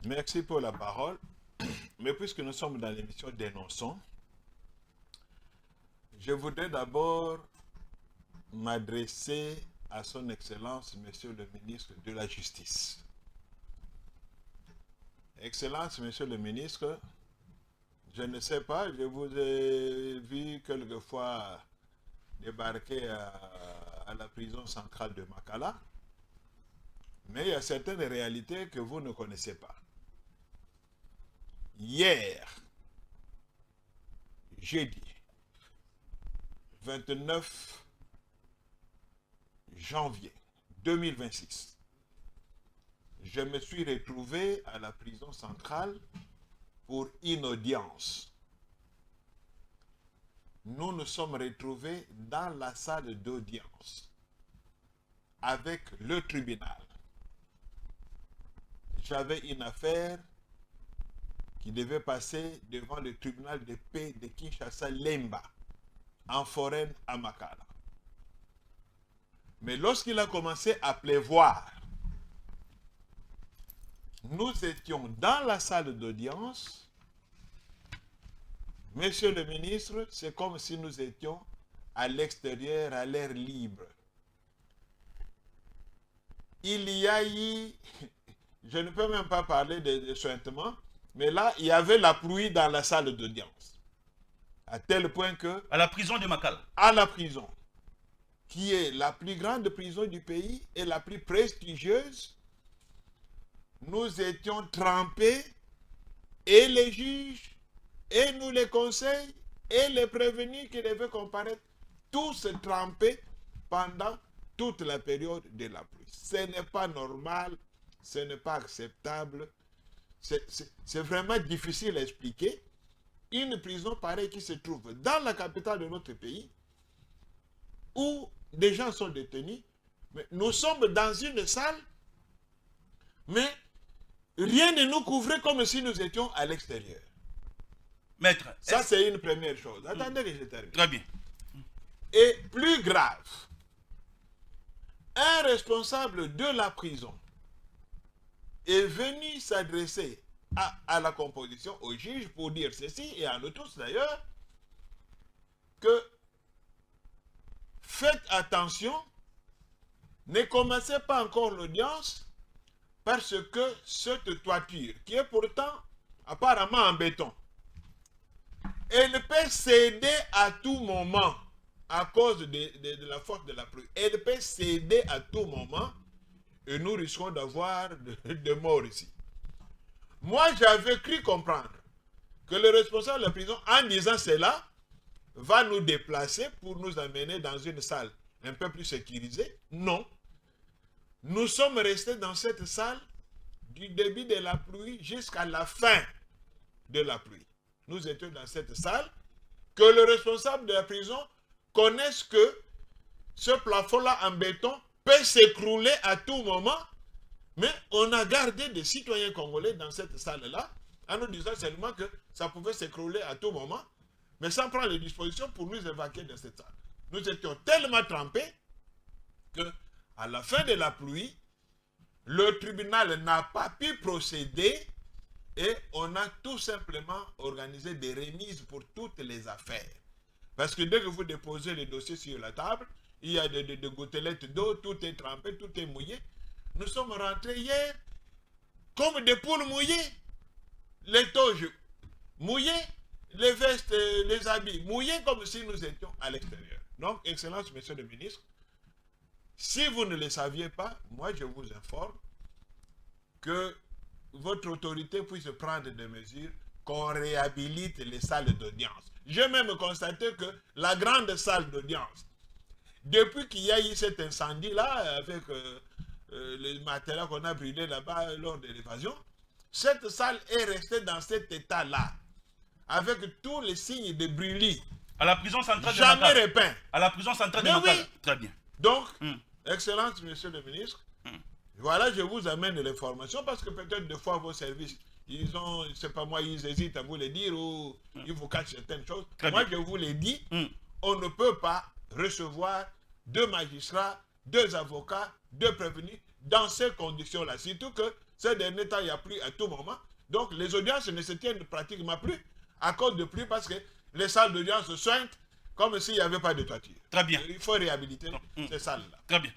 Merci pour la parole. Mais puisque nous sommes dans l'émission Dénonçons, je voudrais d'abord m'adresser à son Excellence, Monsieur le ministre de la Justice. Excellence, Monsieur le ministre, je ne sais pas, je vous ai vu quelquefois débarquer à la prison centrale de Makala, mais il y a certaines réalités que vous ne connaissez pas. Hier, jeudi 29 janvier 2026, je me suis retrouvé à la prison centrale pour une audience. Nous nous sommes retrouvés dans la salle d'audience avec le tribunal. J'avais une affaire qui devait passer devant le tribunal de paix de Kinshasa Lemba, en forêt à Makala. Mais lorsqu'il a commencé à pleuvoir, nous étions dans la salle d'audience. Monsieur le ministre, c'est comme si nous étions à l'extérieur, à l'air libre. Il y a eu, je ne peux même pas parler de suintement, mais là, il y avait la pluie dans la salle d'audience. À tel point que... À la prison de Makala. À la prison, qui est la plus grande prison du pays et la plus prestigieuse, nous étions trempés, et les juges, et nous les conseils, et les prévenus qui devaient comparaître, tous trempés pendant toute la période de la pluie. Ce n'est pas normal, ce n'est pas acceptable, c'est vraiment difficile à expliquer. Une prison pareille qui se trouve dans la capitale de notre pays, où des gens sont détenus, mais nous sommes dans une salle, mais rien ne nous couvrait comme si nous étions à l'extérieur. Maître. Ça, c'est une première chose. Attendez que je termine. Très bien. Et plus grave, un responsable de la prison est venu s'adresser à la composition, au juge, pour dire ceci, et à nous tous d'ailleurs, que faites attention, ne commencez pas encore l'audience, parce que cette toiture, qui est pourtant apparemment en béton, elle peut céder à tout moment à cause de la force de la pluie. Elle peut céder à tout moment et nous risquons d'avoir de morts ici. Moi, j'avais cru comprendre que le responsable de la prison, en disant cela, va nous déplacer pour nous amener dans une salle un peu plus sécurisée. Non. Nous sommes restés dans cette salle du début de la pluie jusqu'à la fin de la pluie. Nous étions dans cette salle, que le responsable de la prison connaisse que ce plafond-là en béton peut s'écrouler à tout moment, mais on a gardé des citoyens congolais dans cette salle-là, en nous disant seulement que ça pouvait s'écrouler à tout moment, mais sans prendre les dispositions pour nous évacuer de cette salle. Nous étions tellement trempés que, à la fin de la pluie, le tribunal n'a pas pu procéder et on a tout simplement organisé des remises pour toutes les affaires. Parce que dès que vous déposez les dossiers sur la table, il y a des gouttelettes d'eau, tout est trempé, tout est mouillé. Nous sommes rentrés hier comme des poules mouillées. Les toges mouillés, les vestes, les habits mouillés comme si nous étions à l'extérieur. Donc, Excellence, Monsieur le Ministre, si vous ne le saviez pas, moi je vous informe que votre autorité puisse prendre des mesures, qu'on réhabilite les salles d'audience. J'ai même constaté que la grande salle d'audience, depuis qu'il y a eu cet incendie-là, avec les matériaux qu'on a brûlés là-bas lors de l'évasion, cette salle est restée dans cet état-là, avec tous les signes de brûlis. À la prison centrale de Makala. Jamais repeint. À la prison centrale de Makala. Oui. Très bien. Donc, Excellence, Monsieur le Ministre, voilà, je vous amène l'information parce que peut-être des fois vos services, ils ont, c'est pas moi, ils hésitent à vous le dire ou ils vous cachent certaines choses. Moi, je vous l'ai dit, on ne peut pas recevoir 2 magistrats, 2 avocats, 2 prévenus dans ces conditions-là. Surtout que Ces derniers temps, il n'y a plus à tout moment. Donc, les audiences ne se tiennent pratiquement plus à cause de pluie parce que les salles d'audience se soignent comme s'il n'y avait pas de toiture. Très bien. Il faut réhabiliter ces salles-là. Très bien.